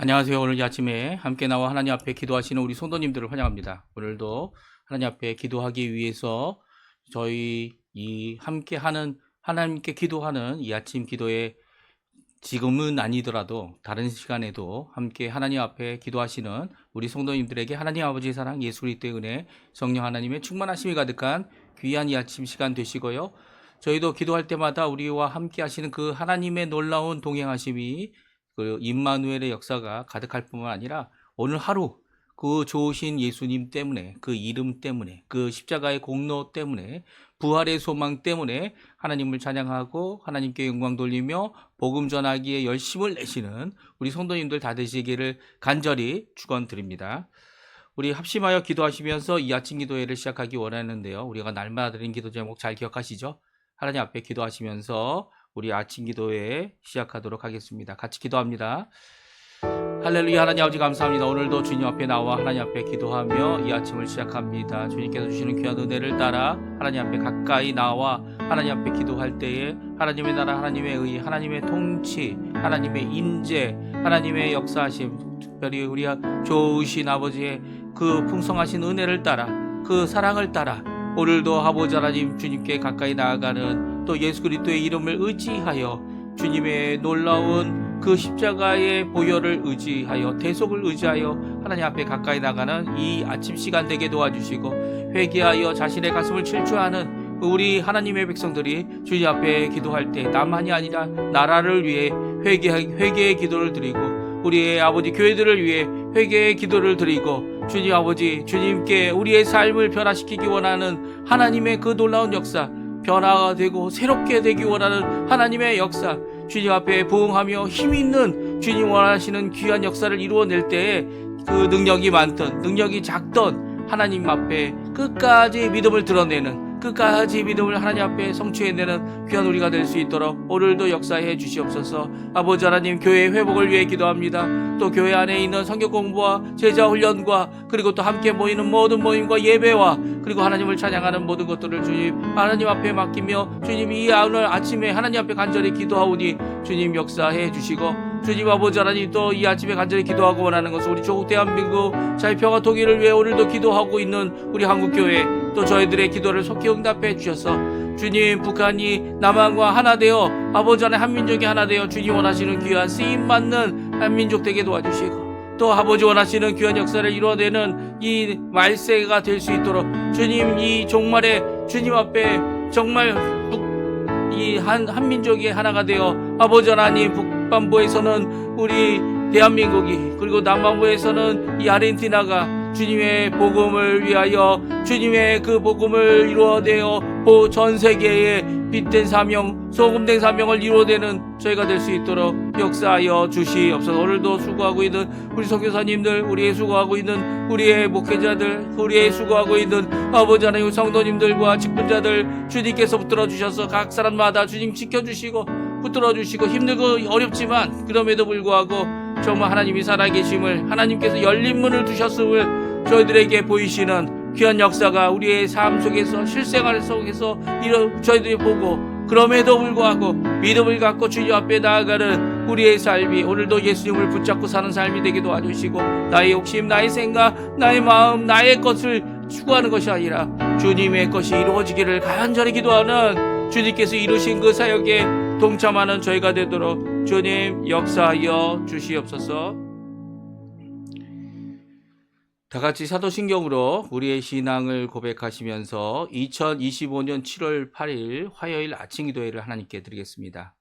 안녕하세요. 오늘 이 아침에 함께 나와 하나님 앞에 기도하시는 우리 성도님들을 환영합니다. 오늘도 하나님 앞에 기도하기 위해서 저희 이 함께하는 하나님께 기도하는 이 아침 기도에 지금은 아니더라도 다른 시간에도 함께 하나님 앞에 기도하시는 우리 성도님들에게 하나님 아버지의 사랑, 예수 그리스도의 은혜, 성령 하나님의 충만하심이 가득한 귀한 이 아침 시간 되시고요. 저희도 기도할 때마다 우리와 함께 하시는 그 하나님의 놀라운 동행하심이 그 임마누엘의 역사가 가득할 뿐만 아니라 오늘 하루 그 좋으신 예수님 때문에, 그 이름 때문에, 그 십자가의 공로 때문에, 부활의 소망 때문에 하나님을 찬양하고 하나님께 영광 돌리며 복음 전하기에 열심을 내시는 우리 성도님들 다 되시기를 간절히 축원드립니다. 우리 합심하여 기도하시면서 이 아침 기도회를 시작하기 원하는데요. 우리가 날마다 드린 기도 제목 잘 기억하시죠? 하나님 앞에 기도하시면서 우리 아침 기도회 시작하도록 하겠습니다. 같이 기도합니다. 할렐루야. 하나님 아버지 감사합니다. 오늘도 주님 앞에 나와 하나님 앞에 기도하며 이 아침을 시작합니다. 주님께서 주시는 귀한 은혜를 따라 하나님 앞에 가까이 나와 하나님 앞에 기도할 때에 하나님의 나라, 하나님의 의, 하나님의 통치, 하나님의 인재, 하나님의 역사하심, 특별히 우리 좋으신 아버지의 그 풍성하신 은혜를 따라, 그 사랑을 따라 오늘도 아버지 하나님 주님께 가까이 나아가는 또 예수 그리스도의 이름을 의지하여 주님의 놀라운 그 십자가의 보혈을 의지하여 대속을 의지하여 하나님 앞에 가까이 나가는 이 아침 시간 되게 도와주시고 회개하여 자신의 가슴을 질주하는 우리 하나님의 백성들이 주님 앞에 기도할 때 나만이 아니라 나라를 위해 회개의 기도를 드리고 우리의 아버지 교회들을 위해 회개의 기도를 드리고 주님 아버지 주님께 우리의 삶을 변화시키기 원하는 하나님의 그 놀라운 역사, 변화가 되고 새롭게 되기 원하는 하나님의 역사, 주님 앞에 부응하며 힘있는 주님 원하시는 귀한 역사를 이루어낼 때에 그 능력이 많던 능력이 작던 하나님 앞에 끝까지 믿음을 드러내는, 끝까지 믿음을 하나님 앞에 성취해내는 귀한 우리가 될 수 있도록 오늘도 역사해 주시옵소서. 아버지 하나님, 교회 회복을 위해 기도합니다. 또 교회 안에 있는 성경 공부와 제자 훈련과 그리고 또 함께 모이는 모든 모임과 예배와 그리고 하나님을 찬양하는 모든 것들을 주님 하나님 앞에 맡기며 주님 이 오늘 아침에 하나님 앞에 간절히 기도하오니 주님 역사해 주시고 주님 아버지 하나님 또 이 아침에 간절히 기도하고 원하는 것은 우리 조국 대한민국 자유평화 통일을 위해 오늘도 기도하고 있는 우리 한국교회 또 저희들의 기도를 속히 응답해 주셔서 주님 북한이 남한과 하나 되어 아버지 하나님 한민족이 하나 되어 주님 원하시는 귀한 쓰임받는 한민족 되게 도와주시고 또 아버지 원하시는 귀한 역사를 이루어내는 이 말세가 될 수 있도록 주님 이 종말에 주님 앞에 정말 이 한민족이 하나가 되어 아버지 하나님 북반부에서는 우리 대한민국이 그리고 남반부에서는 이 아르헨티나가 주님의 복음을 위하여 주님의 그 복음을 이루어내어 전 세계에 빛된 사명, 소금된 사명을 이루어내는 저희가 될 수 있도록 역사하여 주시옵소서. 오늘도 수고하고 있는 우리 선교사님들, 우리의 수고하고 있는 우리의 목회자들, 우리의 수고하고 있는 아버지 하나님 성도님들과 직분자들 주님께서 붙들어 주셔서 각 사람마다 주님 지켜주시고 붙들어 주시고 힘들고 어렵지만 그럼에도 불구하고 정말 하나님이 살아계심을 하나님께서 열린 문을 두셨음을 저희들에게 보이시는 귀한 역사가 우리의 삶 속에서 실생활 속에서 저희들이 보고 그럼에도 불구하고 믿음을 갖고 주님 앞에 나아가는 우리의 삶이 오늘도 예수님을 붙잡고 사는 삶이 되게 도와주시고 나의 욕심, 나의 생각, 나의 마음, 나의 것을 추구하는 것이 아니라 주님의 것이 이루어지기를 간절히 기도하는 주님께서 이루신 그 사역에 동참하는 저희가 되도록 주님 역사하여 주시옵소서. 다같이 사도신경으로 우리의 신앙을 고백하시면서 2025년 7월 8일 화요일 아침 기도회를 하나님께 드리겠습니다.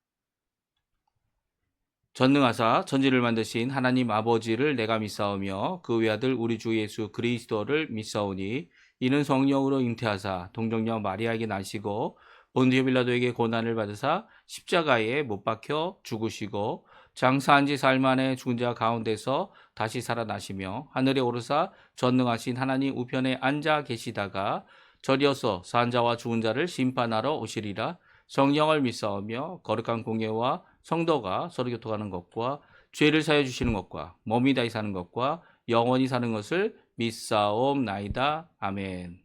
전능하사 천지를 만드신 하나님 아버지를 내가 믿사오며 그 외아들 우리 주 예수 그리스도를 믿사오니 이는 성령으로 잉태하사 동정녀 마리아에게 나시고 본디오 빌라도에게 고난을 받으사 십자가에 못 박혀 죽으시고 장사한 지 사흘 만에 죽은 자 가운데서 다시 살아나시며 하늘에 오르사 전능하신 하나님 우편에 앉아 계시다가 저리어서 산 자와 죽은 자를 심판하러 오시리라. 성령을 믿사오며 거룩한 공예와 성도가 서로 교통하는 것과 죄를 사여 주시는 것과 몸이 다히 사는 것과 영원히 사는 것을 믿사옵나이다. 아멘.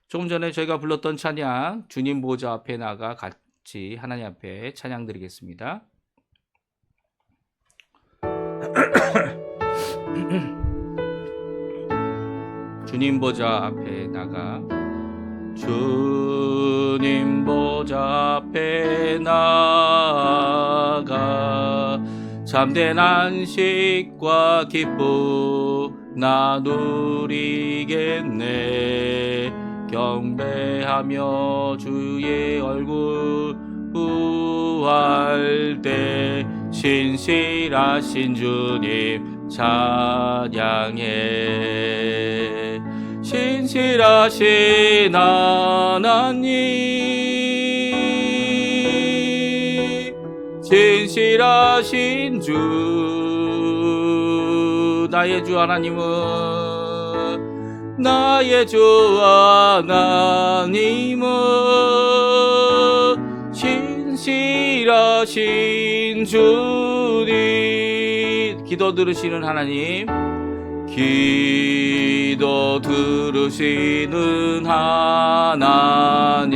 조금 전에 저희가 불렀던 찬양 주님 보좌 앞에 나가 같이 하나님 앞에 찬양 드리겠습니다. 주님 보좌 앞에 나가 주님 보좌 앞에 나가 참된 안식과 기쁨 나 누리겠네 경배하며 주의 얼굴 구할 때 신실하신 주님 찬양해 신실하신 하나님 신실하신 주 나의 주 하나님은 나의 주 하나님은 신실하신 주님 기도 들으시는 하나님 기도 들으시는 하나님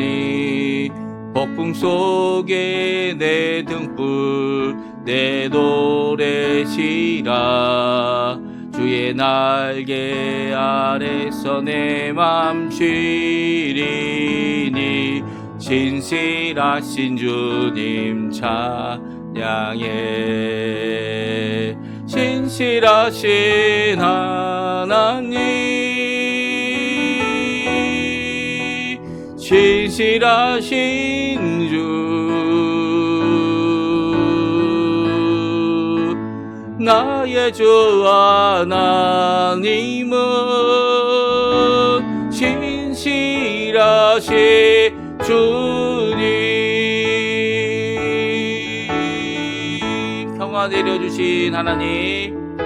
폭풍 속에 내 등불 내 노래시라 주의 날개 아래서 내 맘 쉬리니 신실하신 주님 찬양해 신실하신 하나님 신실하신 주 나의 주 하나님은 신실하신 주님 평화 내려주신 하나님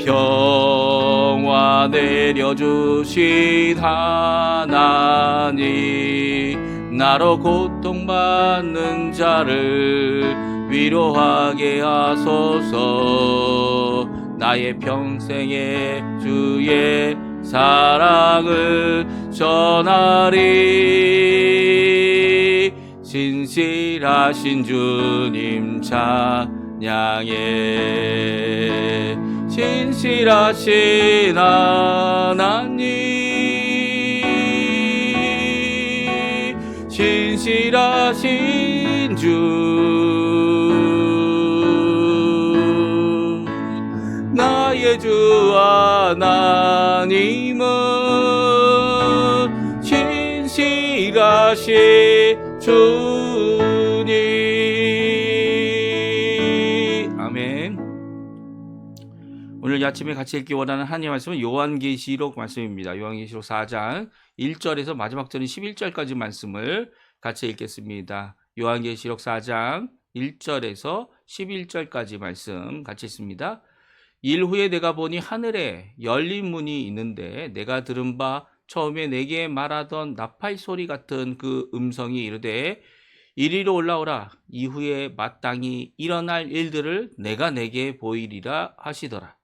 평화 내려주신 하나님 나로 고통받는 자를 위로하게 하소서 나의 평생의 주의 사랑을 전하리 신실하신 주님 찬양해 신실하신 하나님 신실하신 주 나의 주 하나님은 신실하신 주님 아멘. 오늘 아침에 같이 읽기 원하는 하나님의 말씀은 요한계시록 말씀입니다. 요한계시록 4장 1절에서 마지막 절인 11절까지 말씀을 같이 읽겠습니다. 요한계시록 4장 1절에서 11절까지 말씀 같이 읽습니다. 일 후에 내가 보니 하늘에 열린 문이 있는데 내가 들은 바 처음에 내게 말하던 나팔 소리 같은 그 음성이 이르되 이리로 올라오라 이후에 마땅히 일어날 일들을 내가 내게 보이리라 하시더라.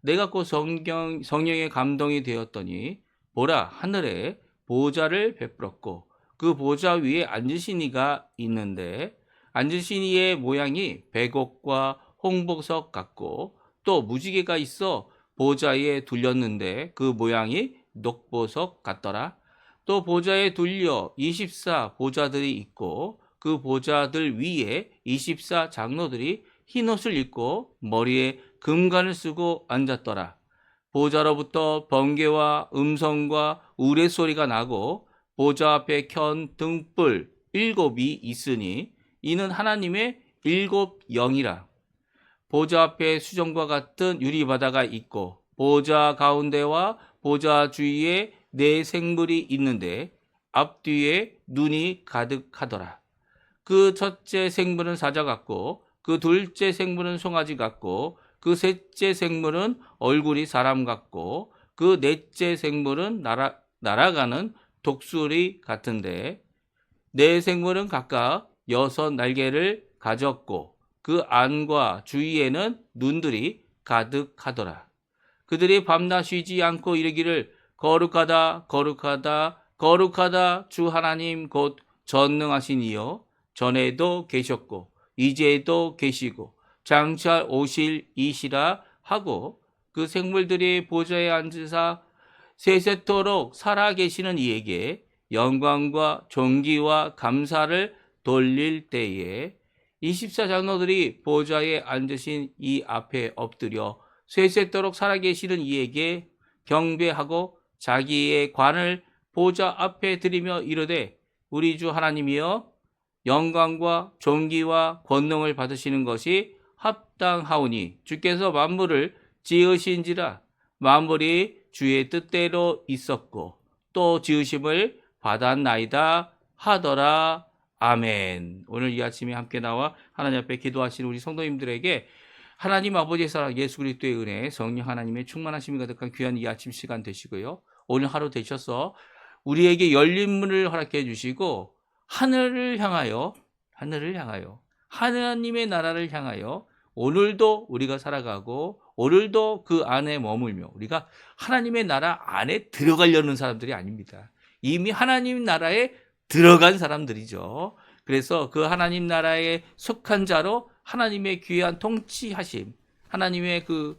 내가 곧 성령의 감동이 되었더니 보라 하늘에 보좌를 베풀었고 그 보좌 위에 앉으신 이가 있는데 앉으신 이의 모양이 백옥과 홍보석 같고 또 무지개가 있어 보좌에 둘렸는데 그 모양이 녹보석 같더라. 또 보좌에 둘려 24 보좌들이 있고 그 보좌들 위에 24 장로들이 흰옷을 입고 머리에 금관을 쓰고 앉았더라. 보좌로부터 번개와 음성과 우레소리가 나고 보좌 앞에 켠 등불 7이 있으니 이는 하나님의 7 영이라. 보좌 앞에 수정과 같은 유리바다가 있고 보좌 가운데와 보좌 주위에 4 생물이 있는데 앞뒤에 눈이 가득하더라. 그 첫째 생물은 사자 같고 그 둘째 생물은 송아지 같고 그 셋째 생물은 얼굴이 사람 같고 그 넷째 생물은 날아가는 독수리 같은데 4 생물은 각각 6 날개를 가졌고 그 안과 주위에는 눈들이 가득하더라. 그들이 밤낮 쉬지 않고 이르기를 거룩하다 거룩하다 거룩하다 주 하나님 곧 전능하신 이여 전에도 계셨고 이제도 계시고 장차 오실 이시라 하고 그 생물들이 보좌에 앉으사 세세토록 살아계시는 이에게 영광과 존귀와 감사를 돌릴 때에 24장로들이 보좌에 앉으신 이 앞에 엎드려 세세토록 살아계시는 이에게 경배하고 자기의 관을 보좌 앞에 드리며 이르되 우리 주 하나님이여 영광과 존귀와 권능을 받으시는 것이 합당하오니 주께서 만물을 지으신지라 만물이 주의 뜻대로 있었고 또 지으심을 받았나이다 하더라. 아멘. 오늘 이 아침에 함께 나와 하나님 앞에 기도하시는 우리 성도님들에게 하나님 아버지의 사랑 예수 그리스도의 은혜 성령 하나님의 충만하심이 가득한 귀한 이 아침 시간 되시고요. 오늘 하루 되셔서 우리에게 열린 문을 허락해 주시고 하늘을 향하여 하나님의 나라를 향하여 오늘도 우리가 살아가고 오늘도 그 안에 머물며 우리가 하나님의 나라 안에 들어가려는 사람들이 아닙니다. 이미 하나님 나라에 들어간 사람들이죠. 그래서 그 하나님 나라에 속한 자로 하나님의 귀한 통치하심, 하나님의 그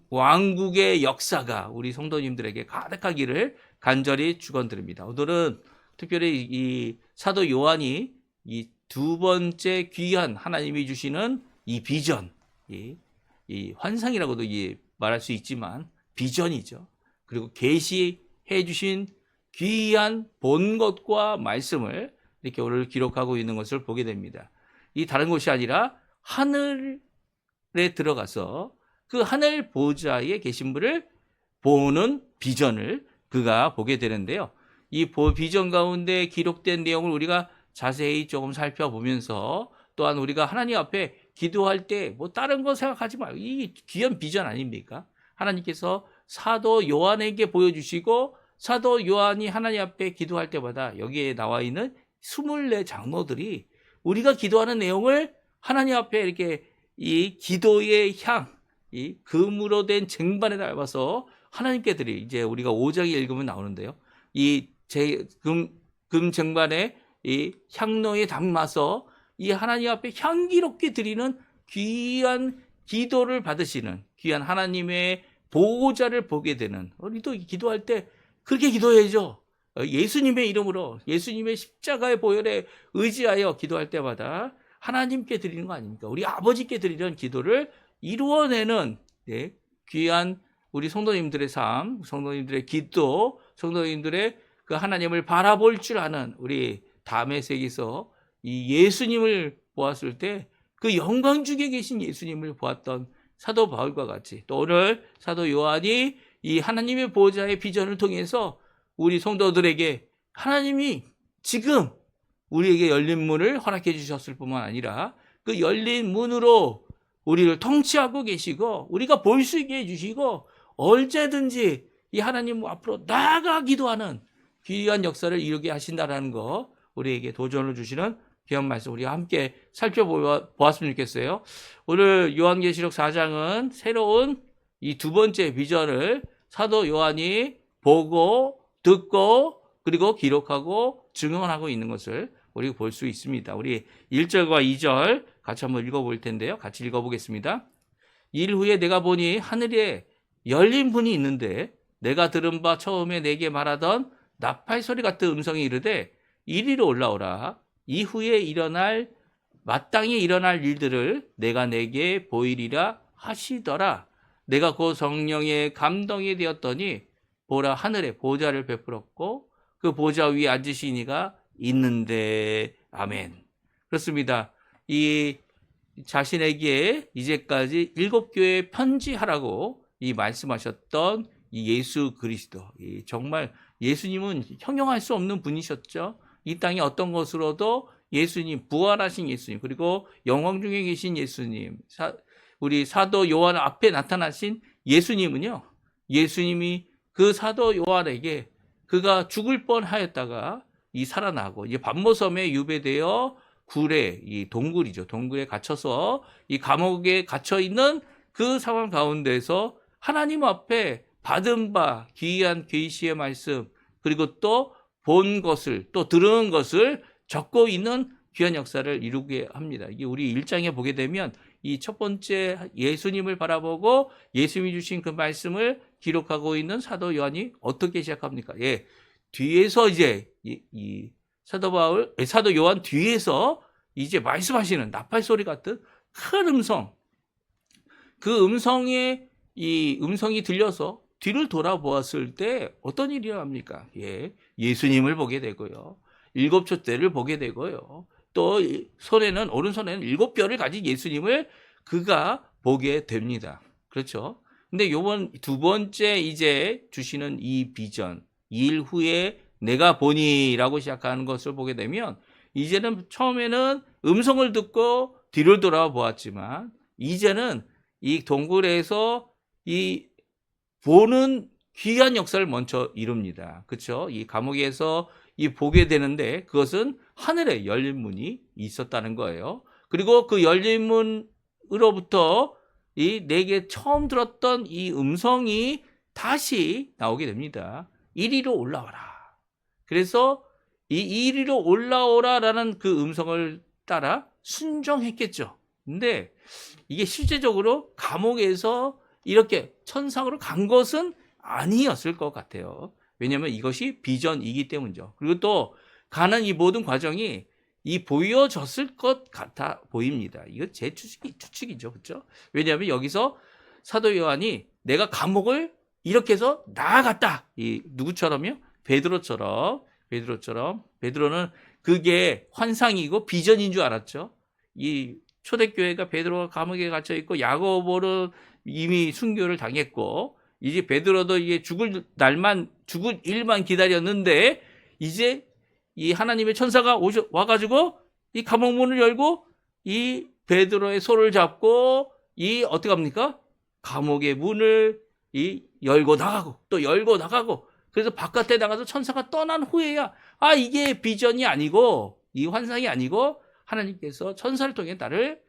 왕국의 역사가 우리 성도님들에게 가득하기를 간절히 축원드립니다. 오늘은 특별히 이 사도 요한이 이 두 번째 귀한 하나님이 주시는 이 비전, 이 환상이라고도 말할 수 있지만 비전이죠. 그리고 계시해 주신 귀한 본 것과 말씀을 이렇게 오늘 기록하고 있는 것을 보게 됩니다. 이 다른 곳이 아니라 하늘에 들어가서 그 하늘 보좌에 계신 분을 보는 비전을 그가 보게 되는데요. 이 비전 가운데 기록된 내용을 우리가 자세히 조금 살펴보면서 또한 우리가 하나님 앞에 기도할 때 뭐 다른 거 생각하지 말고 이 귀한 비전 아닙니까? 하나님께서 사도 요한에게 보여주시고 사도 요한이 하나님 앞에 기도할 때마다 여기에 나와 있는 24 장로들이 우리가 기도하는 내용을 하나님 앞에 이렇게 이 기도의 이 금으로 된 쟁반에 담아서 하나님께 드리 이제 우리가 5장에 읽으면 나오는데요. 이 금 쟁반에 이 향로에 담아서 이 하나님 앞에 향기롭게 드리는 귀한 기도를 받으시는 귀한 하나님의 보호자를 보게 되는 우리도 기도할 때 그렇게 기도해야죠. 예수님의 이름으로 예수님의 십자가의 보혈에 의지하여 기도할 때마다 하나님께 드리는 거 아닙니까? 우리 아버지께 드리는 기도를 이루어내는 귀한 우리 성도님들의 삶, 성도님들의 기도, 성도님들의 그 하나님을 바라볼 줄 아는 우리 다메섹에서 이 예수님을 보았을 때 그 영광 중에 계신 예수님을 보았던 사도 바울과 같이 또 오늘 사도 요한이 이 하나님의 보호자의 비전을 통해서 우리 성도들에게 하나님이 지금 우리에게 열린 문을 허락해 주셨을 뿐만 아니라 그 열린 문으로 우리를 통치하고 계시고 우리가 볼 수 있게 해주시고 언제든지 이 하나님 앞으로 나아가기도 하는 귀한 역사를 이루게 하신다는 거 우리에게 도전을 주시는 귀한 말씀 우리가 함께 살펴보았으면 좋겠어요. 오늘 요한계시록 4장은 새로운 이 두 번째 비전을 사도 요한이 보고 듣고 그리고 기록하고 증언하고 있는 것을 우리가 볼 수 있습니다. 우리 1절과 2절 같이 한번 읽어볼 텐데요. 같이 읽어보겠습니다. 일 후에 내가 보니 하늘에 열린 문이 있는데 내가 들은 바 처음에 내게 말하던 나팔 소리 같은 음성이 이르되 이리로 올라오라. 이후에 마땅히 일어날 일들을 내가 내게 보이리라 하시더라. 내가 그 성령의 감동이 되었더니 보라 하늘에 보좌를 베풀었고 그 보좌 위에 앉으신 이가 있는데 아멘. 그렇습니다. 이 자신에게 이제까지 7교회에 편지하라고 이 말씀하셨던 이 예수 그리스도 정말 예수님은 형용할 수 없는 분이셨죠. 이 땅에 어떤 것으로도 예수님 부활하신 예수님 그리고 영광 중에 계신 예수님 우리 사도 요한 앞에 나타나신 예수님은요. 예수님이 그 사도 요한에게 그가 죽을 뻔하였다가 이 살아나고 이제 반모섬에 유배되어 굴에 이 동굴이죠. 동굴에 갇혀서 이 감옥에 갇혀 있는 그 상황 가운데서 하나님 앞에 받은 바 귀한 계시의 말씀 그리고 또 본 것을 또 들은 것을 적고 있는 귀한 역사를 이루게 합니다. 이게 우리 1장에 보게 되면 이 첫 번째 예수님을 바라보고 예수님이 주신 그 말씀을 기록하고 있는 사도 요한이 어떻게 시작합니까? 예, 뒤에서 이제 이 사도 요한 뒤에서 이제 말씀하시는 나팔 소리 같은 큰 음성, 그 음성이 들려서 뒤를 돌아보았을 때 어떤 일이 일어납니까? 예, 예수님을 보게 되고요. 7촛대를 보게 되고요. 또 오른손에는 7뼈를 가진 예수님을 그가 보게 됩니다. 그렇죠? 근데 요번 두 번째 이제 주시는 이 비전, 2일 후에 내가 보니라고 시작하는 것을 보게 되면 이제는 처음에는 음성을 듣고 뒤를 돌아보았지만 이제는 이 동굴에서 이 보는 귀한 역사를 먼저 이룹니다. 그렇죠? 이 감옥에서 이 보게 되는데 그것은 하늘에 열린 문이 있었다는 거예요. 그리고 그 열린 문으로부터 이 내게 처음 들었던 이 음성이 다시 나오게 됩니다. 이리로 올라와라. 그래서 이 이리로 올라오라라는 그 음성을 따라 순종했겠죠. 근데 이게 실제적으로 감옥에서 이렇게 천상으로 간 것은 아니었을 것 같아요. 왜냐하면 이것이 비전이기 때문이죠. 그리고 또 가는 이 모든 과정이 이 보여졌을 것 같아 보입니다. 이거 제 추측이죠. 그렇죠? 왜냐하면 여기서 사도 요한이 내가 감옥을 이렇게 해서 나아갔다. 이 누구처럼요? 베드로는 그게 환상이고 비전인 줄 알았죠. 이 초대교회가 베드로가 감옥에 갇혀 있고 야고보는 이미 순교를 당했고 이제 베드로도 이게 죽을 일만 기다렸는데 이제 이 하나님의 천사가 와가지고 이 감옥 문을 열고 이 베드로의 손을 잡고 이 어떻게 합니까? 감옥의 문을 열고 나가고 또 열고 나가고 그래서 바깥에 나가서 천사가 떠난 후에야 이게 비전이 아니고 이 환상이 아니고 하나님께서 천사를 통해 나를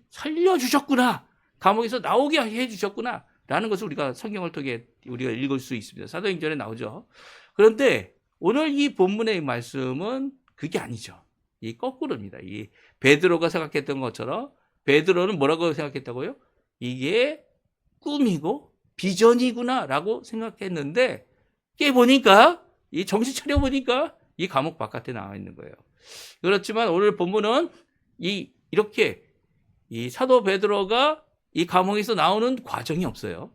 살려주셨구나. 감옥에서 나오게 해주셨구나. 라는 것을 우리가 성경을 통해 우리가 읽을 수 있습니다. 사도행전에 나오죠. 그런데 오늘 이 본문의 말씀은 그게 아니죠. 이 거꾸로입니다. 이 베드로가 생각했던 것처럼 베드로는 뭐라고 생각했다고요? 이게 꿈이고 비전이구나 라고 생각했는데 깨보니까 정신 차려보니까 이 감옥 바깥에 나와 있는 거예요. 그렇지만 오늘 본문은 이렇게 이 사도 베드로가 이 감옥에서 나오는 과정이 없어요.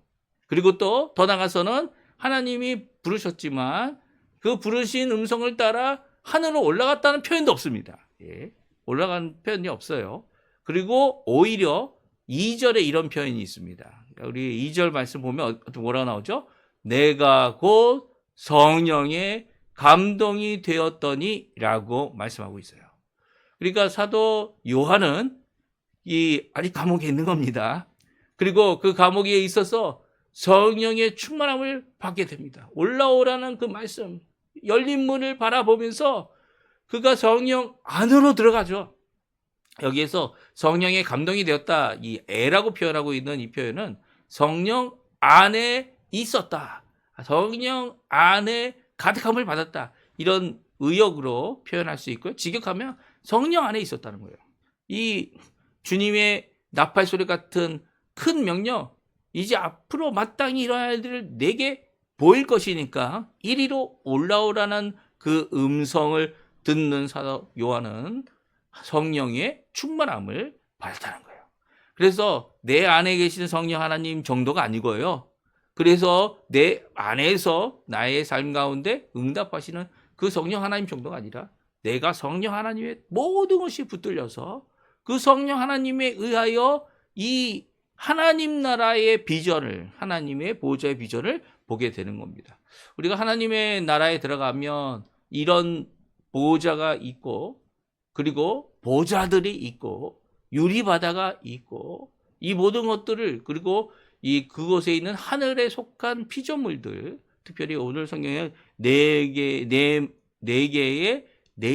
그리고 또 더 나가서는 하나님이 부르셨지만 그 부르신 음성을 따라 하늘로 올라갔다는 표현도 없습니다. 예, 올라간 표현이 없어요. 그리고 오히려 2절에 이런 표현이 있습니다. 우리 2절 말씀 보면 뭐라고 나오죠? 내가 곧 성령의 감동이 되었더니 라고 말씀하고 있어요. 그러니까 사도 요한은 아직 감옥에 있는 겁니다. 그리고 그 감옥에 있어서 성령의 충만함을 받게 됩니다. 올라오라는 그 말씀, 열린 문을 바라보면서 그가 성령 안으로 들어가죠. 여기에서 성령의 감동이 되었다. 이 애라고 표현하고 있는 이 표현은 성령 안에 있었다. 성령 안에 가득함을 받았다. 이런 의역으로 표현할 수 있고요. 직역하면 성령 안에 있었다는 거예요. 이 주님의 나팔 소리 같은 큰 명령, 이제 앞으로 마땅히 일어날 일들을 내게 보일 것이니까 이리로 올라오라는 그 음성을 듣는 사도 요한은 성령의 충만함을 받았다는 거예요. 그래서 내 안에 계신 성령 하나님 정도가 아니고요. 그래서 내 안에서 나의 삶 가운데 응답하시는 그 성령 하나님 정도가 아니라 내가 성령 하나님의 모든 것이 붙들려서 그 성령 하나님에 의하여 이 하나님 나라의 비전을, 하나님의 보호자의 비전을 보게 되는 겁니다. 우리가 하나님의 나라에 들어가면 이런 보호자가 있고, 그리고 보좌들이 있고, 유리바다가 있고, 이 모든 것들을, 그리고 그곳에 있는 하늘에 속한 피조물들, 특별히 오늘 성경에 네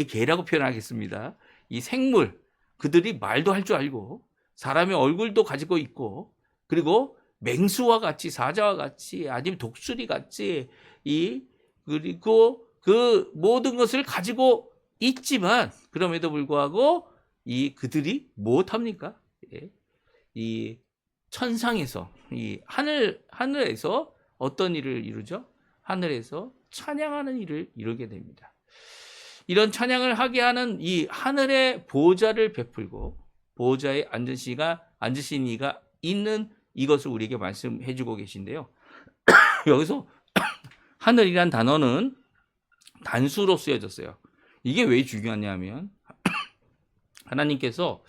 개라고 표현하겠습니다. 이 생물, 그들이 말도 할 줄 알고, 사람의 얼굴도 가지고 있고, 그리고 맹수와 같이, 사자와 같이, 아니면 독수리 같이, 그리고 그 모든 것을 가지고 있지만 그럼에도 불구하고 그들이 무엇합니까? 예. 이 천상에서 이 하늘에서 어떤 일을 이루죠? 하늘에서 찬양하는 일을 이루게 됩니다. 이런 찬양을 하게 하는 이 하늘의 보좌를 베풀고 보좌에 앉으신 이가 있는 이것을 우리에게 말씀해 주고 계신데요. 여기서 하늘이란 단어는 단수로 쓰여졌어요. 이게 왜 중요하냐면 하나님께서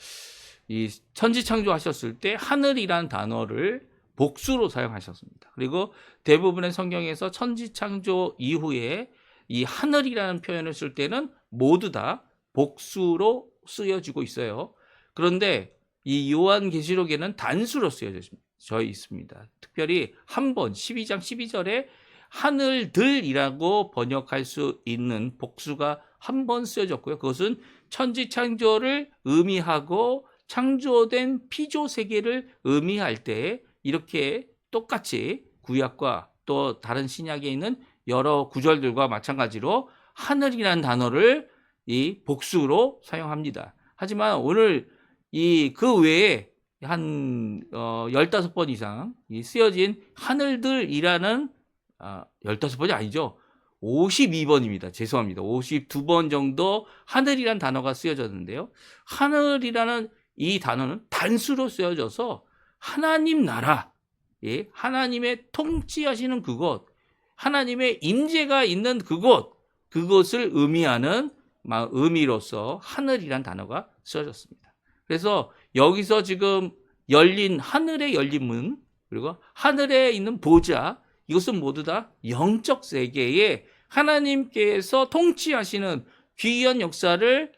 이 천지 창조하셨을 때 하늘이란 단어를 복수로 사용하셨습니다. 그리고 대부분의 성경에서 천지 창조 이후에 이 하늘이라는 표현을 쓸 때는 모두 다 복수로 쓰여지고 있어요. 그런데 이 요한계시록에는 단수로 쓰여져 있습니다. 특별히 한 번 12장 12절에 하늘들이라고 번역할 수 있는 복수가 한 번 쓰여졌고요. 그것은 천지 창조를 의미하고 창조된 피조 세계를 의미할 때 이렇게 똑같이 구약과 또 다른 신약에 있는 여러 구절들과 마찬가지로 하늘이라는 단어를 이 복수로 사용합니다. 하지만 오늘 그 외에 한 15번 이상 쓰여진 하늘들이라는 15번이 아니죠. 52번입니다. 죄송합니다. 52번 정도 하늘이라는 단어가 쓰여졌는데요. 하늘이라는 이 단어는 단수로 쓰여져서 하나님 나라, 하나님의 통치하시는 그곳, 하나님의 임재가 있는 그곳을 의미하는 의미로서 하늘이란 단어가 쓰여졌습니다. 그래서 여기서 지금 하늘에 열린 문, 그리고 하늘에 있는 보좌, 이것은 모두 다 영적 세계에 하나님께서 통치하시는 귀한 역사를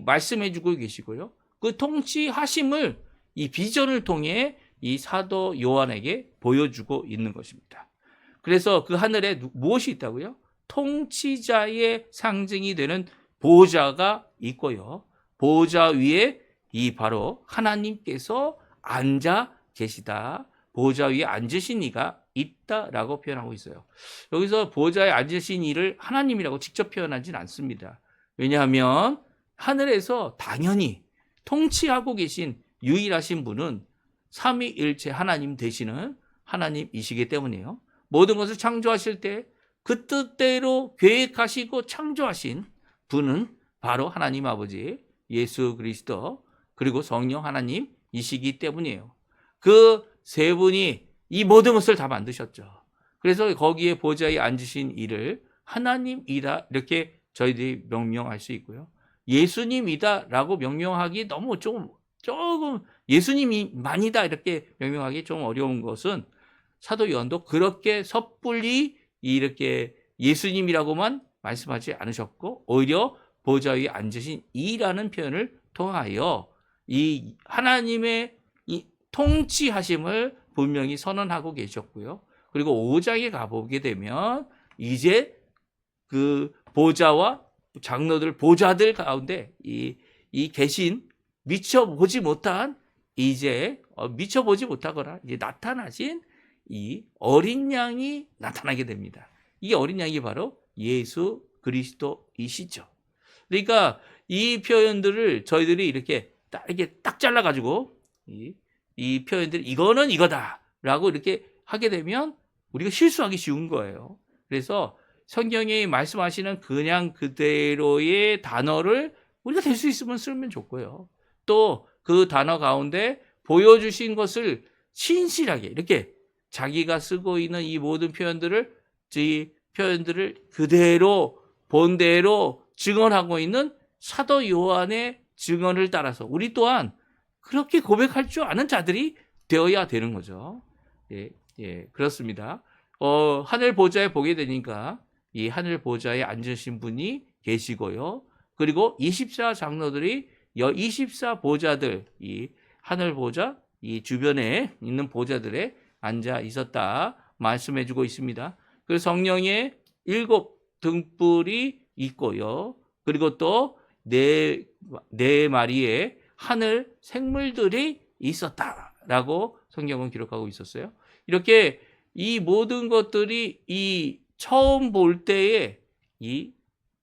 말씀해 주고 계시고요. 그 통치하심을 이 비전을 통해 이 사도 요한에게 보여주고 있는 것입니다. 그래서 그 하늘에 무엇이 있다고요? 통치자의 상징이 되는 보좌가 있고요. 보좌 위에 바로 하나님께서 앉아 계시다. 보좌 위에 앉으신 이가 있다라고 표현하고 있어요. 여기서 보좌에 앉으신 이를 하나님이라고 직접 표현하지는 않습니다. 왜냐하면 하늘에서 당연히 통치하고 계신 유일하신 분은 삼위일체 하나님 되시는 하나님이시기 때문이에요. 모든 것을 창조하실 때 그 뜻대로 계획하시고 창조하신 분은 바로 하나님 아버지 예수 그리스도 그리고 성령 하나님이시기 때문이에요. 그 세 분이 이 모든 것을 다 만드셨죠. 그래서 거기에 보좌에 앉으신 이를 하나님이다 이렇게 저희들이 명명할 수 있고요. 예수님이다라고 명명하기 너무 조금 예수님이만이다 이렇게 명명하기 좀 어려운 것은 사도 요한도 그렇게 섣불리 이렇게 예수님이라고만 말씀하지 않으셨고 오히려 보좌 위에 앉으신 이라는 표현을 통하여 이 하나님의 이 통치하심을 분명히 선언하고 계셨고요. 그리고 5장에 가보게 되면 이제 그 보좌와 보좌들 가운데 계신 미쳐보지 못하거나 이제 나타나신 이 어린 양이 나타나게 됩니다. 이 어린 양이 바로 예수 그리스도이시죠. 그러니까 이 표현들을 저희들이 이렇게 딱 잘라가지고 이 표현들 이거는 이거다라고 이렇게 하게 되면 우리가 실수하기 쉬운 거예요. 그래서 성경이 말씀하시는 그냥 그대로의 단어를 우리가 될 수 있으면 쓰면 좋고요. 또 그 단어 가운데 보여주신 것을 신실하게 이렇게 자기가 쓰고 있는 이 모든 표현들을 그대로 본대로 증언하고 있는 사도 요한의 증언을 따라서 우리 또한 그렇게 고백할 줄 아는 자들이 되어야 되는 거죠. 그렇습니다. 하늘 보좌에 보게 되니까 이 하늘 보좌에 앉으신 분이 계시고요. 그리고 24장로들이 24보좌들, 이 하늘 보좌, 이 주변에 있는 보좌들에 앉아 있었다 말씀해 주고 있습니다. 그리고 성령의 7 등불이 있고요. 그리고 또 네 마리의 하늘 생물들이 있었다라고 성경은 기록하고 있었어요. 이렇게 이 모든 것들이 이 처음 볼 때에 이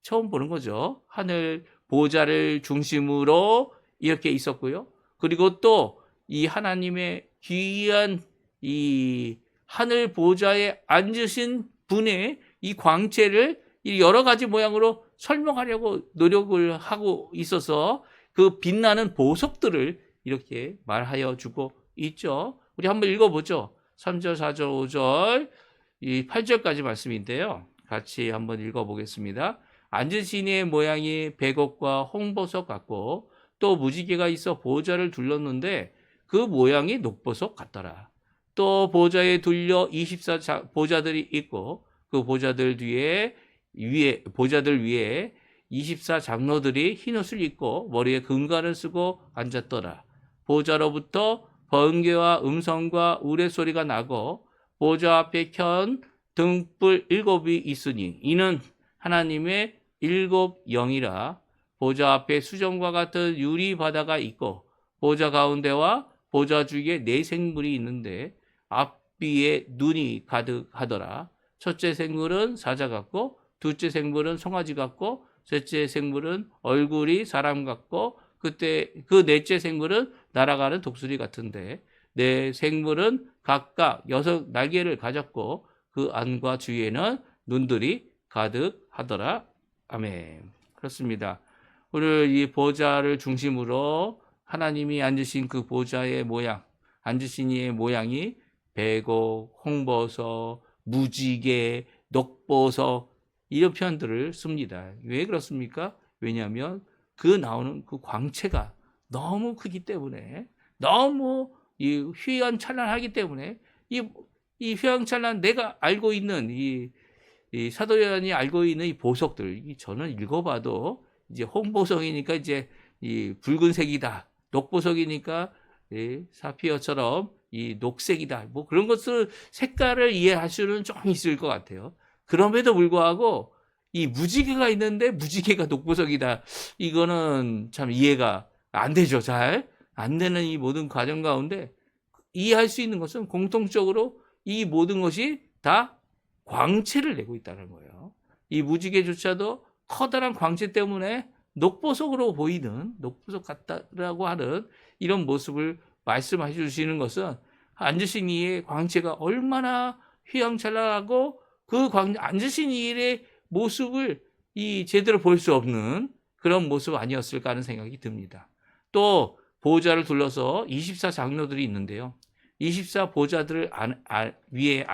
처음 보는 거죠. 하늘 보좌를 중심으로 이렇게 있었고요. 그리고 또 이 하나님의 귀한 이 하늘 보좌에 앉으신 분의 이 광채를 여러 가지 모양으로 설명하려고 노력을 하고 있어서 그 빛나는 보석들을 이렇게 말하여 주고 있죠. 우리 한번 읽어보죠. 3절, 4절, 5절, 이 8절까지 말씀인데요. 같이 한번 읽어보겠습니다. 앉으신 이의 모양이 백옥과 홍보석 같고 또 무지개가 있어 보좌를 둘렀는데 그 모양이 녹보석 같더라. 또 보좌에 둘려 24 보좌들이 있고 그 보좌들 위에 24 장로들이 흰옷을 입고 머리에 금관을 쓰고 앉았더라. 보좌로부터 번개와 음성과 우레소리가 나고 보좌 앞에 켠 등불 7이 있으니 이는 하나님의 7 영이라. 보좌 앞에 수정과 같은 유리 바다가 있고 보좌 가운데와 보좌 주위에 4 생물이 있는데 앞뒤에 눈이 가득하더라. 첫째 생물은 사자 같고 둘째 생물은 송아지 같고 셋째 생물은 얼굴이 사람 같고 그 넷째 생물은 날아가는 독수리 같은데 네 생물은 각각 6 날개를 가졌고 그 안과 주위에는 눈들이 가득하더라. 아멘. 그렇습니다. 오늘 이 보좌를 중심으로 하나님이 앉으신 그 보좌의 모양, 앉으신 이의 모양이 백옥, 홍보석, 무지개, 녹보석 이런 표현들을 씁니다. 왜 그렇습니까? 왜냐하면 그 나오는 그 광채가 너무 크기 때문에, 너무 이 휘황찬란하기 때문에 이 휘황찬란 내가 알고 있는 이 사도 요한이 알고 있는 이 보석들, 저는 읽어봐도 이제 홍보석이니까 이제 이 붉은색이다, 녹보석이니까 사피어처럼 이 녹색이다, 뭐 그런 것을 색깔을 이해할 수는 좀 있을 것 같아요. 그럼에도 불구하고 이 무지개가 있는데 무지개가 녹보석이다, 이거는 참 이해가 안 되죠. 잘 안 되는 이 모든 과정 가운데 이해할 수 있는 것은 공통적으로 이 모든 것이 다 광채를 내고 있다는 거예요. 이 무지개조차도 커다란 광채 때문에 녹보석으로 보이는, 녹보석 같다라고 하는 이런 모습을 말씀해 주시는 것은 앉으신 이의 광채가 얼마나 휘황찬란하고 그 앉으신 이의 모습을 제대로 볼 수 없는 그런 모습 아니었을까 하는 생각이 듭니다. 또 보좌를 둘러서 24 장로들이 있는데요. 24 보좌들 위에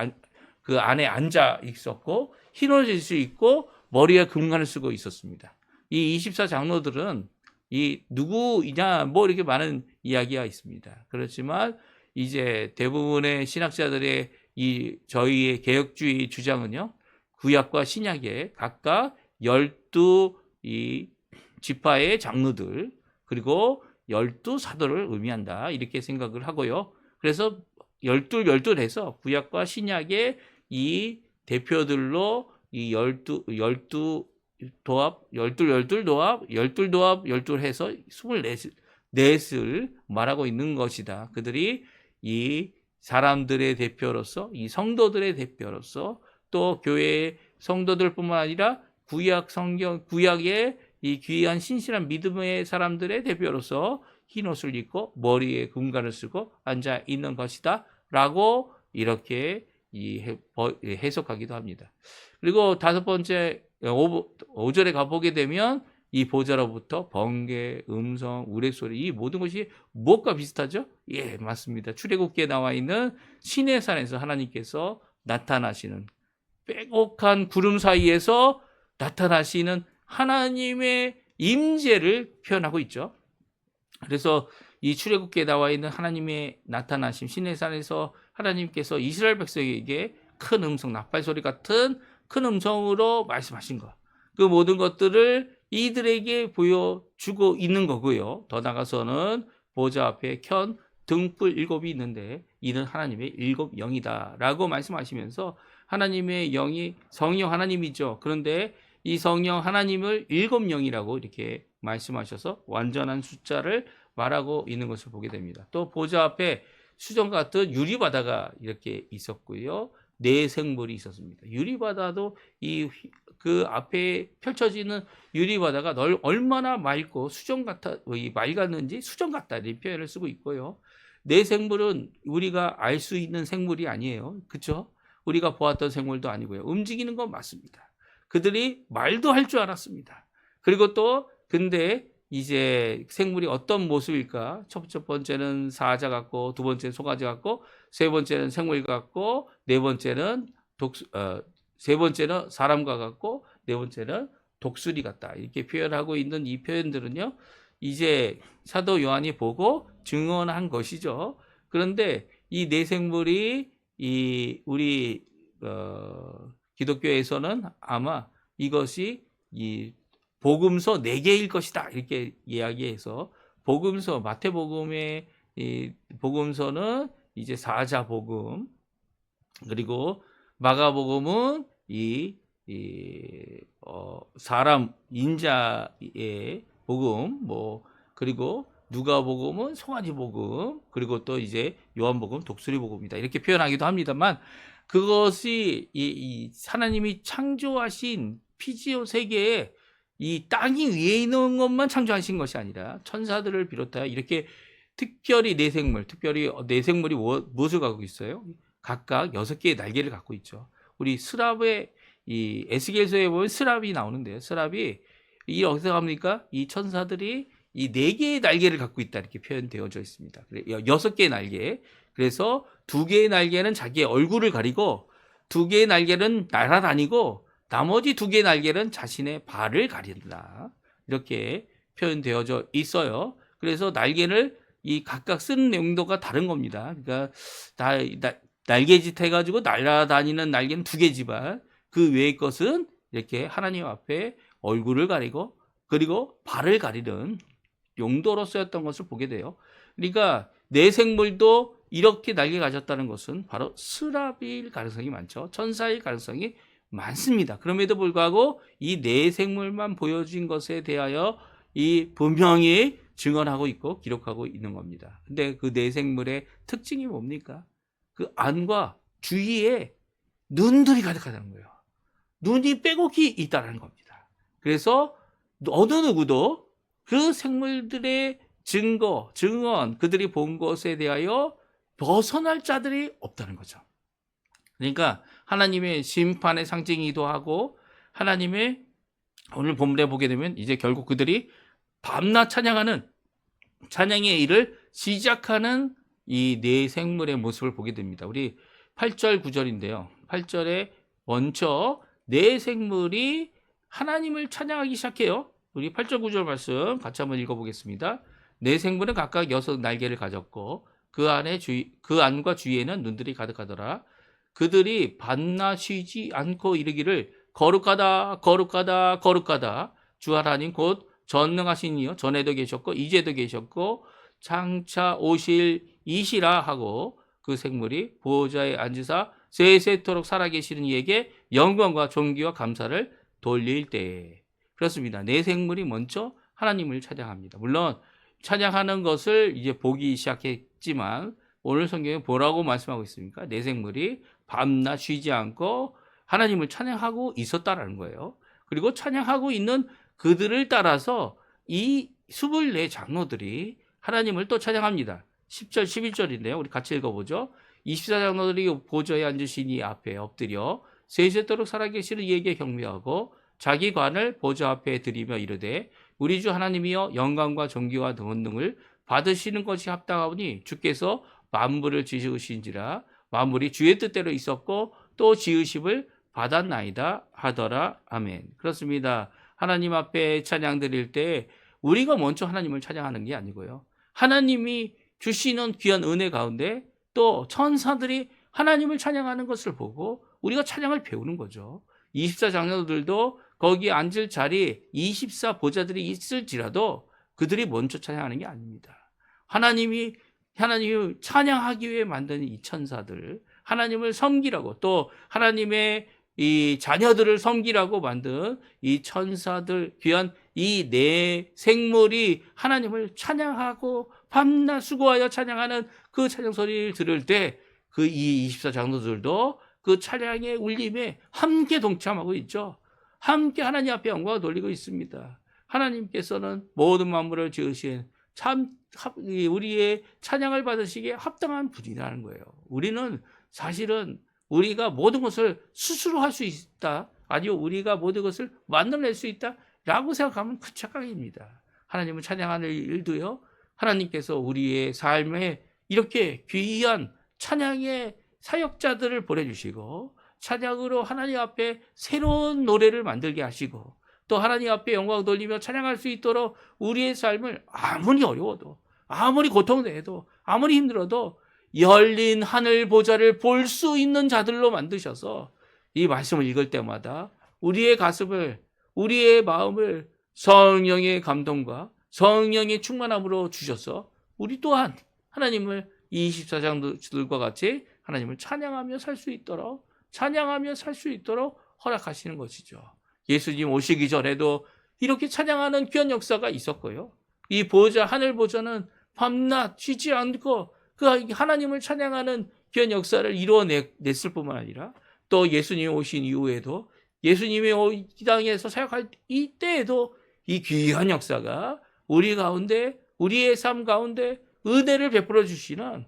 그 안에 앉아 있었고 흰옷을 입고 머리에 금관을 쓰고 있었습니다. 이 24 장로들은 이 누구이냐 뭐 이렇게 많은 이야기가 있습니다. 그렇지만 이제 대부분의 신학자들의 저희의 개혁주의 주장은요, 구약과 신약에 각각 12 지파의 장로들 그리고 12 사도를 의미한다, 이렇게 생각을 하고요. 그래서 12 해서 구약과 신약의 이 대표들로 이 12 도합, 12 도합, 12 도합, 12 해서 24을 말하고 있는 것이다. 그들이 이 사람들의 대표로서, 이 성도들의 대표로서, 또 교회의 성도들뿐만 아니라 구약의 이 귀한 신실한 믿음의 사람들의 대표로서 흰옷을 입고 머리에 금관을 쓰고 앉아 있는 것이다 라고 이렇게 해석하기도 합니다. 그리고 5번째 5절에 가보게 되면 이 보좌로부터 번개, 음성, 우레소리, 이 모든 것이 무엇과 비슷하죠? 예, 맞습니다. 출애굽기에 나와 있는 시내산에서 하나님께서 나타나시는, 빼곡한 구름 사이에서 나타나시는 하나님의 임재를 표현하고 있죠. 그래서 이 출애굽기에 나와 있는 하나님의 나타나심, 시내산에서 하나님께서 이스라엘 백성에게 큰 음성, 나팔소리 같은 큰 음성으로 말씀하신 것, 그 모든 것들을 이들에게 보여주고 있는 거고요. 더 나가서는 보좌 앞에 켠 등불 7이 있는데 이는 하나님의 7 영이다 라고 말씀하시면서, 하나님의 영이 성령 하나님이죠. 그런데 이 성령 하나님을 7 영이라고 이렇게 말씀하셔서 완전한 숫자를 말하고 있는 것을 보게 됩니다. 또 보좌 앞에 수정 같은 유리바다가 이렇게 있었고요. 4 생물이 있었습니다. 유리바다도 그 앞에 펼쳐지는 유리바다가 얼마나 맑고 수정 같아, 맑았는지 수정 같다 이런 표현을 쓰고 있고요. 내 생물은 우리가 알 수 있는 생물이 아니에요. 그렇죠? 우리가 보았던 생물도 아니고요. 움직이는 건 맞습니다. 그들이 말도 할 줄 알았습니다. 그리고 또 근데 이제 생물이 어떤 모습일까? 첫 번째는 사자 같고, 두 번째는 송아지 같고, 세 번째는 생물 같고, 세 번째는 사람과 같고, 네 번째는 독수리 같다. 이렇게 표현하고 있는 이 표현들은요, 이제 사도 요한이 보고 증언한 것이죠. 그런데 이 네 생물이 우리 기독교에서는 아마 이것이 이 복음서 4개일 것이다 이렇게 이야기해서 복음서 마태복음의 이 복음서는 이제 사자복음, 그리고 마가복음은 사람 인자의 복음, 그리고 누가복음은 송아지복음, 그리고 또 이제 요한복음 독수리복음이다 이렇게 표현하기도 합니다만, 그것이 이 하나님이 창조하신 피지오 세계에 이 땅이 위에 있는 것만 창조하신 것이 아니라 천사들을 비롯하여 이렇게 특별히 네 생물이 무엇을 갖고 있어요? 각각 6개의 날개를 갖고 있죠. 우리 스랍의 이 에스겔서에 보면 스랍이 나오는데요. 스랍이 이 어디서 갑니까? 이 천사들이 이 4개의 날개를 갖고 있다 이렇게 표현되어져 있습니다. 6개의 날개. 그래서 2개의 날개는 자기의 얼굴을 가리고 2개의 날개는 날아다니고 나머지 2개의 날개는 자신의 발을 가린다. 이렇게 표현되어져 있어요. 그래서 날개를 이 각각 쓰는 용도가 다른 겁니다. 그러니까 날개짓 해가지고 날아다니는 날개는 2개지만 그 외의 것은 이렇게 하나님 앞에 얼굴을 가리고 그리고 발을 가리는 용도로 쓰였던 것을 보게 돼요. 그러니까 내 생물도 이렇게 날개 가졌다는 것은 바로 스랍일 가능성이 많죠. 천사일 가능성이 많습니다. 그럼에도 불구하고 이 네 생물만 보여진 것에 대하여 이 분명히 증언하고 있고 기록하고 있는 겁니다. 근데 그 네 생물의 특징이 뭡니까? 그 안과 주위에 눈들이 가득하다는 거예요. 눈이 빼곡히 있다는 겁니다. 그래서 어느 누구도 그 생물들의 증언, 그들이 본 것에 대하여 벗어날 자들이 없다는 거죠. 그러니까 하나님의 심판의 상징이기도 하고 하나님의 오늘 본문에 보게 되면 이제 결국 그들이 밤낮 찬양하는 찬양의 일을 시작하는 이 네 생물의 모습을 보게 됩니다. 우리 8절 9절인데요. 8절에 먼저 네 생물이 하나님을 찬양하기 시작해요. 우리 8절 9절 말씀 같이 한번 읽어보겠습니다. 네 생물은 각각 6 날개를 가졌고 그 안과 주위에는 눈들이 가득하더라. 그들이 밤낮 쉬지 않고 이르기를 거룩하다 거룩하다 거룩하다 주 하나님 곧 전능하신 이여 전에도 계셨고 이제도 계셨고 장차 오실 이시라 하고 그 생물이 보호자에 앉으사 세세토록 살아계시는 이에게 영광과 존귀와 감사를 돌릴 때에. 그렇습니다. 네 생물이 먼저 하나님을 찬양합니다. 물론 찬양하는 것을 이제 보기 시작했지만 오늘 성경에 뭐라고 말씀하고 있습니까? 네 생물이 밤낮 쉬지 않고 하나님을 찬양하고 있었다라는 거예요. 그리고 찬양하고 있는 그들을 따라서 이 24 장로들이 하나님을 또 찬양합니다. 10절 11절인데요. 우리 같이 읽어보죠. 24 장로들이 보좌에 앉으신 이 앞에 엎드려 세세토록 살아계시는 이에게 경배하고 자기 관을 보좌 앞에 드리며 이르되 우리 주 하나님이여 영광과 존귀와 권능을 받으시는 것이 합당하오니 주께서 만물을 지으신지라 만물이 주의 뜻대로 있었고 또 지으심을 받았나이다 하더라. 아멘. 그렇습니다. 하나님 앞에 찬양 드릴 때 우리가 먼저 하나님을 찬양하는 게 아니고요. 하나님이 주시는 귀한 은혜 가운데 또 천사들이 하나님을 찬양하는 것을 보고 우리가 찬양을 배우는 거죠. 24 장로들도 거기 앉을 자리에 24 보좌들이 있을지라도 그들이 먼저 찬양하는 게 아닙니다. 하나님을 찬양하기 위해 만든 이 천사들, 하나님을 섬기라고 또 하나님의 이 자녀들을 섬기라고 만든 이 천사들, 귀한 이 네 생물이 하나님을 찬양하고 밤낮 수고하여 찬양하는 그 찬양 소리를 들을 때 그 이 24 장로들도 그 찬양의 울림에 함께 동참하고 있죠. 함께 하나님 앞에 영광을 돌리고 있습니다. 하나님께서는 모든 만물을 지으신 참 우리의 찬양을 받으시기에 합당한 분이라는 거예요. 우리는 사실은 우리가 모든 것을 스스로 할 수 있다, 아니요 우리가 모든 것을 만들어낼 수 있다라고 생각하면 큰 착각입니다. 하나님은 찬양하는 일도요, 하나님께서 우리의 삶에 이렇게 귀한 찬양의 사역자들을 보내주시고 찬양으로 하나님 앞에 새로운 노래를 만들게 하시고 또 하나님 앞에 영광 돌리며 찬양할 수 있도록 우리의 삶을 아무리 어려워도 아무리 고통돼도 아무리 힘들어도 열린 하늘 보좌를 볼 수 있는 자들로 만드셔서 이 말씀을 읽을 때마다 우리의 가슴을, 우리의 마음을 성령의 감동과 성령의 충만함으로 주셔서 우리 또한 하나님을 24장들과 같이 하나님을 찬양하며 살 수 있도록, 찬양하며 살 수 있도록 허락하시는 것이죠. 예수님 오시기 전에도 이렇게 찬양하는 귀한 역사가 있었고요. 이 보좌, 하늘 보좌는 밤낮 쉬지 않고 그 하나님을 찬양하는 귀한 역사를 이루어냈을 뿐만 아니라 또 예수님 오신 이후에도 예수님의 이 땅에서 사역할 이때에도 이 귀한 역사가 우리 가운데, 우리의 삶 가운데 은혜를 베풀어 주시는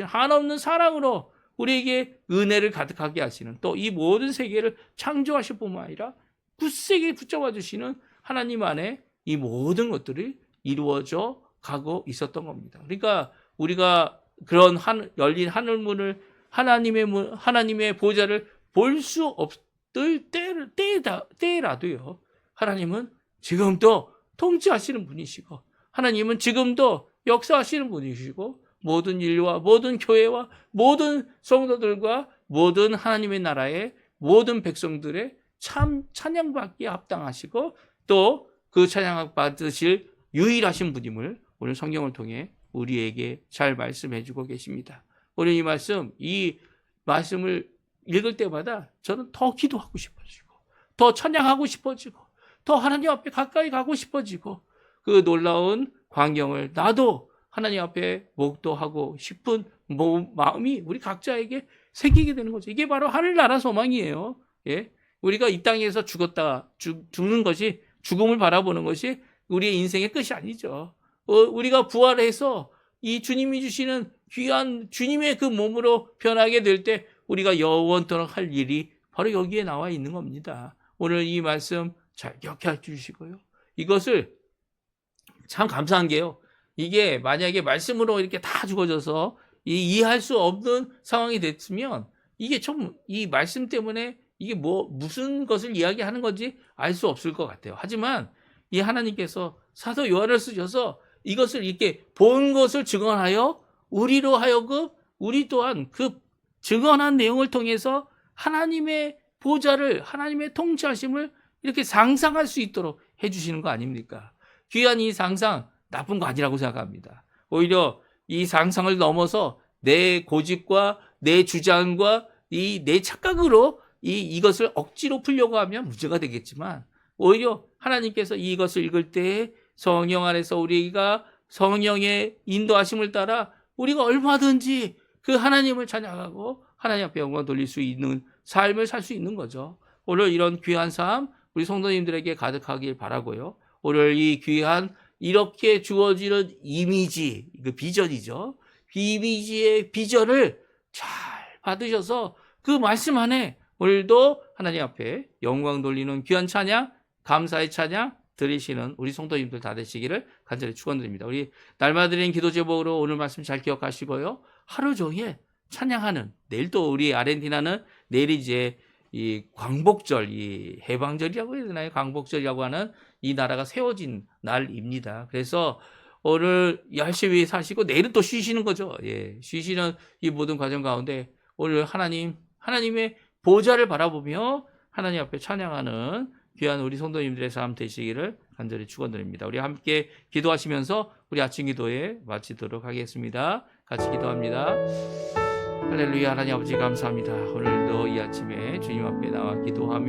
한없는 사랑으로 우리에게 은혜를 가득하게 하시는, 또 이 모든 세계를 창조하실 뿐만 아니라 굳세게 붙잡아 주시는 하나님 안에 이 모든 것들이 이루어져 가고 있었던 겁니다. 그러니까 우리가 그런 열린 하늘문을, 하나님의 보좌를 볼 수 없을 때라도요, 하나님은 지금도 통치하시는 분이시고 하나님은 지금도 역사하시는 분이시고 모든 일과 모든 교회와 모든 성도들과 모든 하나님의 나라의 모든 백성들의 참 찬양받기에 합당하시고 또 그 찬양 받으실 유일하신 분임을 오늘 성경을 통해 우리에게 잘 말씀해 주고 계십니다. 오늘 이 말씀을 읽을 때마다 저는 더 기도하고 싶어지고 더 찬양하고 싶어지고 더 하나님 앞에 가까이 가고 싶어지고 그 놀라운 광경을 나도 하나님 앞에 목도하고 싶은 마음이 우리 각자에게 생기게 되는 거죠. 이게 바로 하늘나라 소망이에요. 예? 우리가 이 땅에서 죽는 것이, 죽음을 바라보는 것이 우리의 인생의 끝이 아니죠. 우리가 부활해서 이 주님이 주시는 귀한 주님의 그 몸으로 변하게 될 때 우리가 영원토록 할 일이 바로 여기에 나와 있는 겁니다. 오늘 이 말씀 잘 기억해 주시고요. 이것을 참 감사한 게요, 이게 만약에 말씀으로 이렇게 다 주어져서 이해할 수 없는 상황이 됐으면 이게 좀 이 말씀 때문에 이게 무슨 것을 이야기하는 건지 알 수 없을 것 같아요. 하지만 이 하나님께서 사도 요한을 쓰셔서 이것을 이렇게 본 것을 증언하여 우리로 하여금 우리 또한 그 증언한 내용을 통해서 하나님의 보좌를, 하나님의 통치하심을 이렇게 상상할 수 있도록 해주시는 거 아닙니까? 귀한 이 상상 나쁜 거 아니라고 생각합니다. 오히려 이 상상을 넘어서 내 고집과 내 주장과 내 착각으로 이것을 억지로 풀려고 하면 문제가 되겠지만 오히려 하나님께서 이것을 읽을 때 성령 안에서 우리가 성령의 인도하심을 따라 우리가 얼마든지 그 하나님을 찬양하고 하나님 앞에 영광 돌릴 수 있는 삶을 살 수 있는 거죠. 오늘 이런 귀한 삶 우리 성도님들에게 가득하길 바라고요. 오늘 이 귀한 이렇게 주어지는 이미지, 그 비전이죠. 이미지의 비전을 잘 받으셔서 그 말씀 안에 오늘도 하나님 앞에 영광 돌리는 귀한 찬양, 감사의 찬양 드리시는 우리 성도님들 다 되시기를 간절히 축원드립니다. 우리 날마다 드리는 기도 제목으로 오늘 말씀 잘 기억하시고요. 하루 종일 찬양하는, 내일 또 우리 아르헨티나는 내일 이제 이 광복절, 이 해방절이라고 해야 되나요? 광복절이라고 하는 이 나라가 세워진 날입니다. 그래서 오늘 열심히 사시고 내일은 또 쉬시는 거죠. 예, 쉬시는 이 모든 과정 가운데 오늘 하나님의 보좌를 바라보며 하나님 앞에 찬양하는 귀한 우리 성도님들의 삶 되시기를 간절히 축원드립니다. 우리 함께 기도하시면서 우리 아침 기도에 마치도록 하겠습니다. 같이 기도합니다. 할렐루야. 하나님 아버지 감사합니다. 오늘도 이 아침에 주님 앞에 나와 기도하며